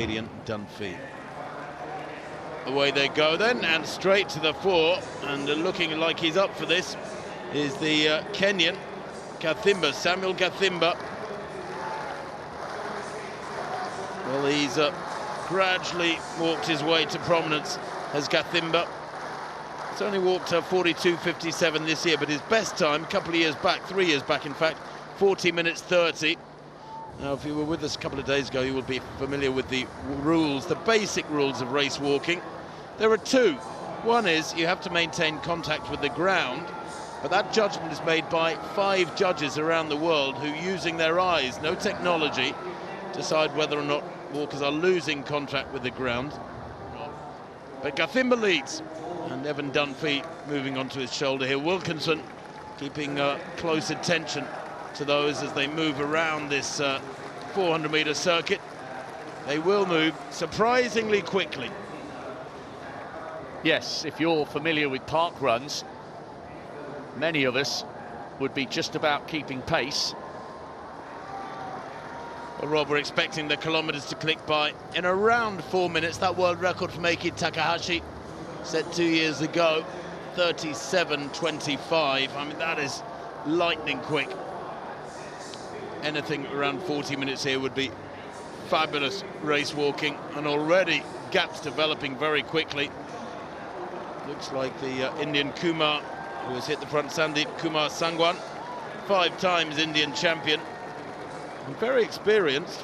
Canadian Dunphy. Away they go then, and straight to the fore, and looking like he's up for this is the Kenyan Gathimba, Samuel Gathimba. Well, he's gradually walked his way to prominence as Gathimba. He's only walked 42.57 this year, but his best time, a couple of years back, 3 years back in fact, 40 minutes 30. Now, if you were with us a couple of days ago, you will be familiar with the rules, the basic rules of race walking. There are two. One is you have to maintain contact with the ground, but that judgment is made by 5 judges around the world who, using their eyes, no technology, decide whether or not walkers are losing contact with the ground. But Gathimba leads, and Evan Dunphy moving onto his shoulder here. Wilkinson keeping close attention to those as they move around this 400-meter circuit. They will move surprisingly quickly. Yes, if you're familiar with park runs, many of us would be just about keeping pace. Well, Rob, we're expecting the kilometers to click by in around 4 minutes. That world record for Meiki Takahashi, set 2 years ago, 37.25. I mean, that is lightning quick. Anything around 40 minutes here would be fabulous race walking, and already gaps developing very quickly. Looks like the Indian Kumar, who has hit the front, Sandeep Kumar Sangwan, 5 times Indian champion, and very experienced.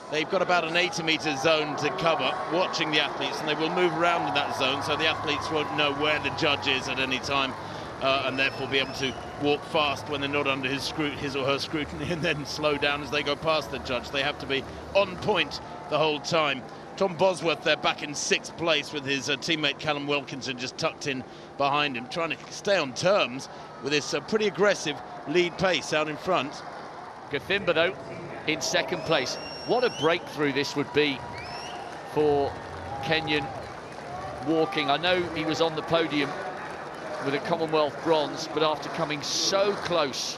They've got about an 80-meter zone to cover, watching the athletes, and they will move around in that zone, so the athletes won't know where the judge is at any time, and therefore be able to walk fast when they're not under his or her scrutiny, and then slow down as they go past the judge. They have to be on point the whole time. Tom Bosworth there back in 6th place with his teammate Callum Wilkinson just tucked in behind him, trying to stay on terms with this pretty aggressive lead pace out in front. Gathimba, though, in 2nd place. What a breakthrough this would be for Kenyan walking. I know he was on the podium with a Commonwealth bronze, but after coming so close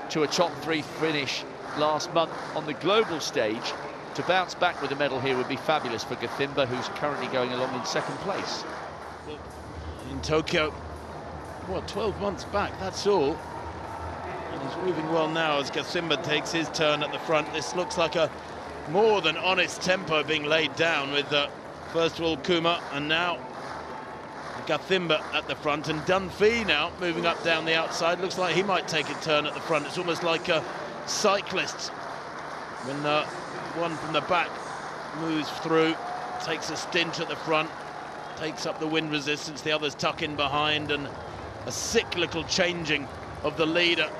to a top 3 finish last month on the global stage, to bounce back with a medal here would be fabulous for Gathimba, who's currently going along in 2nd place. In Tokyo, what, 12 months back, that's all. And he's moving well now as Gathimba takes his turn at the front. This looks like a more than honest tempo being laid down with first of all Kumar, and now Gathimba at the front, and Dunphy now moving up down the outside. Looks like he might take a turn at the front. It's almost like a cyclist when one from the back moves through, takes a stint at the front, takes up the wind resistance, the others tuck in behind, and a cyclical changing of the leader,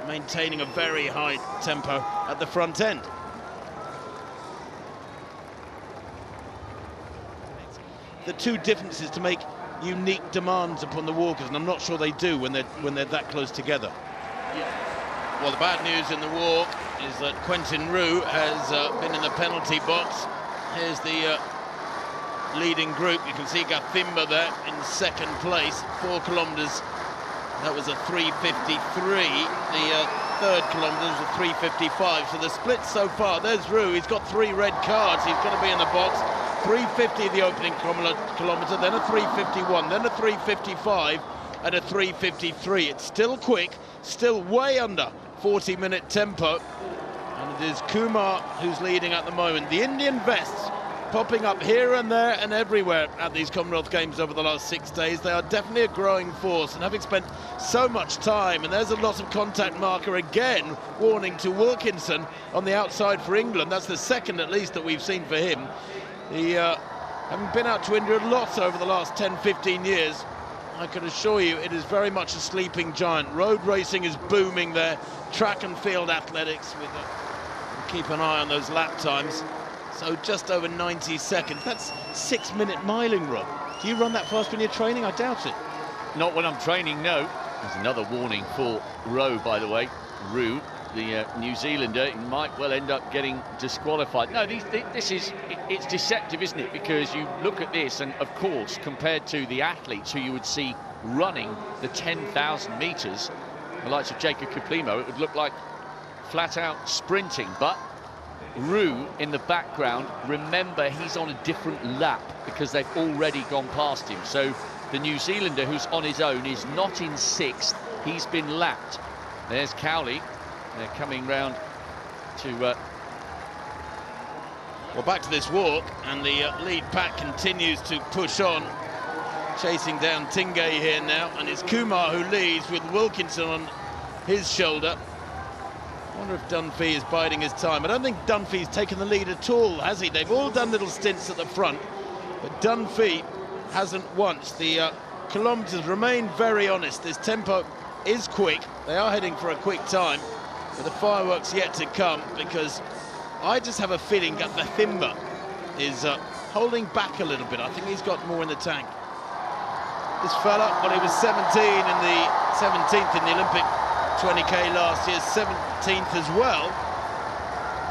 maintaining a very high tempo at the front end. The two differences to make unique demands upon the walkers, and I'm not sure they do when they're that close together. Yeah. Well, the bad news in the walk is that Quentin Roux has been in the penalty box. Here's the leading group. You can see Gathimba there in 2nd place, 4 kilometers. That was a 3:53. The 3rd kilometer was a 3:55. So the split so far, there's Roux. He's got 3 red cards. He's going to be in the box. 3:50 the opening kilometer, then a 3:51, then a 3:55, and a 3:53. It's still quick, still way under 40-minute tempo, and it is Kumar who's leading at the moment. The Indian vests popping up here and there and everywhere at these Commonwealth Games over the last 6 days. They are definitely a growing force, and having spent so much time, and there's a loss of contact marker again, warning to Wilkinson on the outside for England. That's the 2nd at least that we've seen for him. He, having been out to India a lot over the last 10-15 years, I can assure you it is very much a sleeping giant. Road racing is booming there, track and field athletics, with keep an eye on those lap times. So just over 90 seconds. That's 6-minute miling, Rob. Do you run that fast when you're training? I doubt it. Not when I'm training, no. There's another warning for Roux, by the way. Roux, the New Zealander, he might well end up getting disqualified. No, it's deceptive, isn't it? Because you look at this, and of course, compared to the athletes who you would see running the 10,000 meters, the likes of Jacob Kiplimo, it would look like flat out sprinting. But Roux in the background, remember he's on a different lap because they've already gone past him. So the New Zealander, who's on his own, is not in 6th. He's been lapped. There's Cowley. They're coming round to... Well, back to this walk, and the lead pack continues to push on, chasing down Tingay here now, and it's Kumar who leads with Wilkinson on his shoulder. I wonder if Dunphy is biding his time. I don't think Dunphy's taken the lead at all, has he? They've all done little stints at the front, but Dunphy hasn't once. The kilometres remain very honest. This tempo is quick. They are heading for a quick time, but the fireworks yet to come, because I just have a feeling that Gathimba is holding back a little bit. I think he's got more in the tank. This fella, well, he was 17th in the Olympic 20k last year, 17th as well,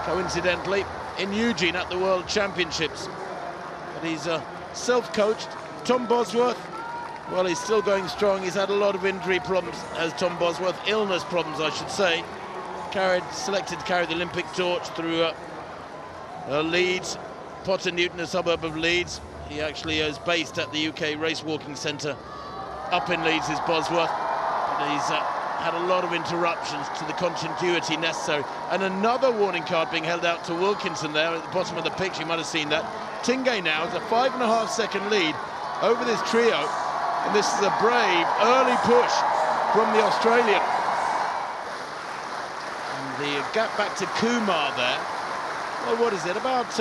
coincidentally, in Eugene at the World Championships. But he's self-coached. Tom Bosworth, well, he's still going strong. He's had a lot of injury problems, as Tom Bosworth, illness problems, I should say. Selected to carry the Olympic torch through Leeds, Potter Newton, a suburb of Leeds. He actually is based at the UK Race Walking Centre up in Leeds, is Bosworth. But he's had a lot of interruptions to the continuity necessary. And another warning card being held out to Wilkinson there at the bottom of the picture. You might have seen that. Tingay now has a 5.5-second lead over this trio. And this is a brave early push from the Australian. The gap back to Kumar there. Well, what is it? About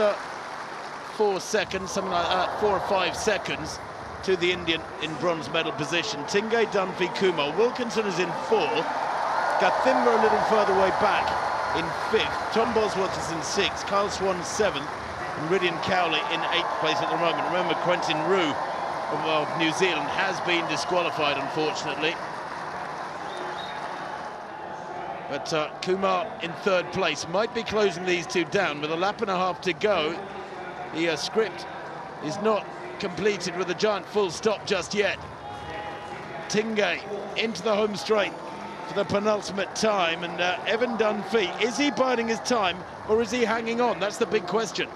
4 seconds, something like that, 4 or 5 seconds to the Indian in bronze medal position. Tingay, Dunphy, Kumar. Wilkinson is in 4th. Gathimba a little further way back in 5th. Tom Bosworth is in 6th. Kyle Swan 7th. And Rydian Cowley in 8th place at the moment. Remember, Quentin Roux of New Zealand has been disqualified, unfortunately. But Kumar in 3rd place might be closing these two down with a lap and a half to go. The script is not completed with a giant full stop just yet. Tingay into the home straight for the penultimate time, and Evan Dunphy, is he biding his time or is he hanging on? That's the big question.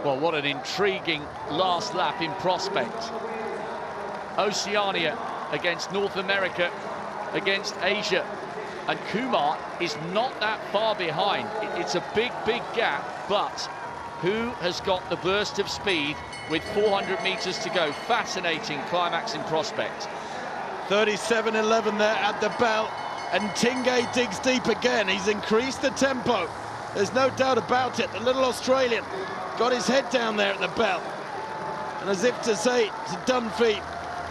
Well, what an intriguing last lap in prospect. Oceania against North America against Asia, and Kumar is not that far behind. It's a big gap, but who has got the burst of speed with 400 meters to go? Fascinating climax in prospect. 37.11 there at the bell, and Tingay digs deep again. He's increased the tempo, there's no doubt about it. The little Australian got his head down there at the bell, and as if to say to Dunphy,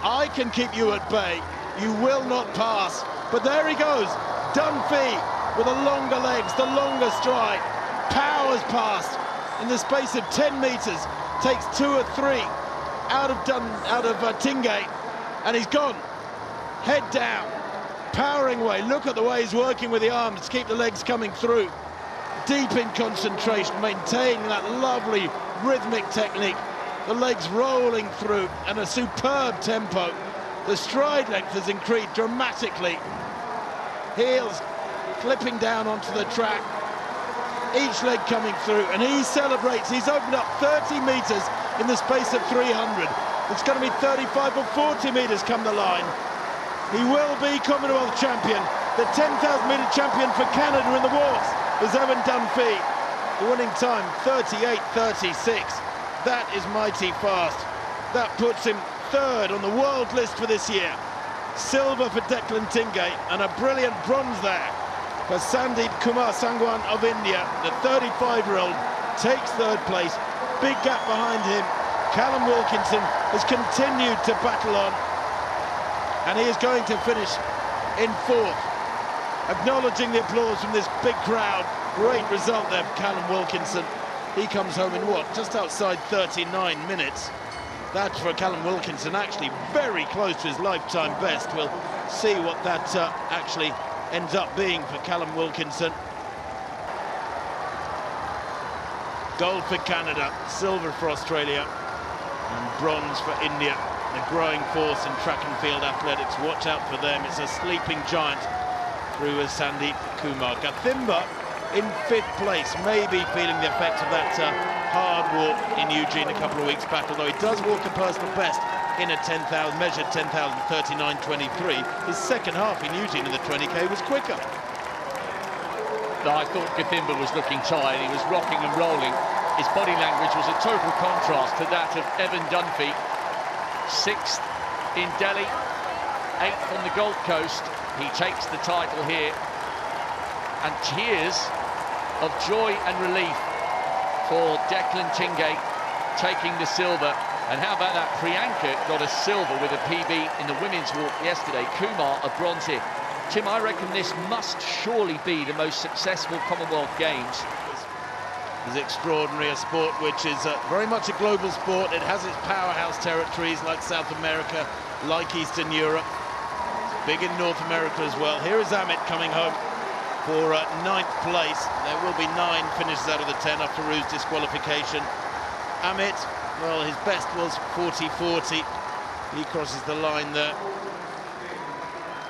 I can keep you at bay, you will not pass. But there he goes, Dunphy with the longer legs, the longer stride, powers past in the space of 10 meters, takes 2 or 3 out of Tingay, and he's gone. Head down, powering away. Look at the way he's working with the arms to keep the legs coming through. Deep in concentration, maintaining that lovely rhythmic technique. The legs rolling through, and a superb tempo. The stride length has increased dramatically. Heels clipping down onto the track. Each leg coming through, and he celebrates. He's opened up 30 meters in the space of 300. It's going to be 35 or 40 meters come the line. He will be Commonwealth champion. The 10,000 meter champion for Canada in the walks is Evan Dunphy. The winning time, 38.36. That is mighty fast. That puts him 3rd on the world list for this year. Silver for Declan Tingay, and a brilliant bronze there for Sandeep Kumar Sangwan of India. The 35-year-old takes 3rd place. Big gap behind him. Callum Wilkinson has continued to battle on, and he is going to finish in 4th. Acknowledging the applause from this big crowd. Great result there for Callum Wilkinson. He comes home in what? Just outside 39 minutes. That's for Callum Wilkinson, actually very close to his lifetime best. We'll see what that actually ends up being for Callum Wilkinson. Gold for Canada, silver for Australia, and bronze for India. A growing force in track and field athletics. Watch out for them. It's a sleeping giant through Sandeep Kumar. Gathimba in 5th place, maybe feeling the effects of that hard walk in Eugene a couple of weeks back, although he does walk a personal best in a 10,000, measured 10,039.23. His second half in Eugene in the 20k was quicker. I thought Gathimba was looking tired. He was rocking and rolling. His body language was a total contrast to that of Evan Dunphy. 6th in Delhi, 8th on the Gold Coast. He takes the title here. And tears of joy and relief for Declan Tingay taking the silver. And how about that? Priyanka got a silver with a PB in the women's walk yesterday. Kumar a bronze here. Tim, I reckon this must surely be the most successful Commonwealth Games. It's extraordinary, a sport which is very much a global sport. It has its powerhouse territories like South America, like Eastern Europe. It's big in North America as well. Here is Amit coming home for 9th place. There will be 9 finishes out of the 10 after Rue's disqualification. Amit, well, his best was 40.40. He crosses the line there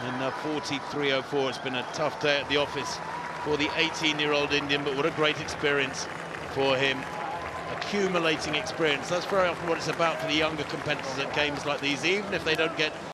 in 43.04. It's been a tough day at the office for the 18-year-old Indian, but what a great experience for him. Accumulating experience. That's very often what it's about for the younger competitors at games like these, even if they don't get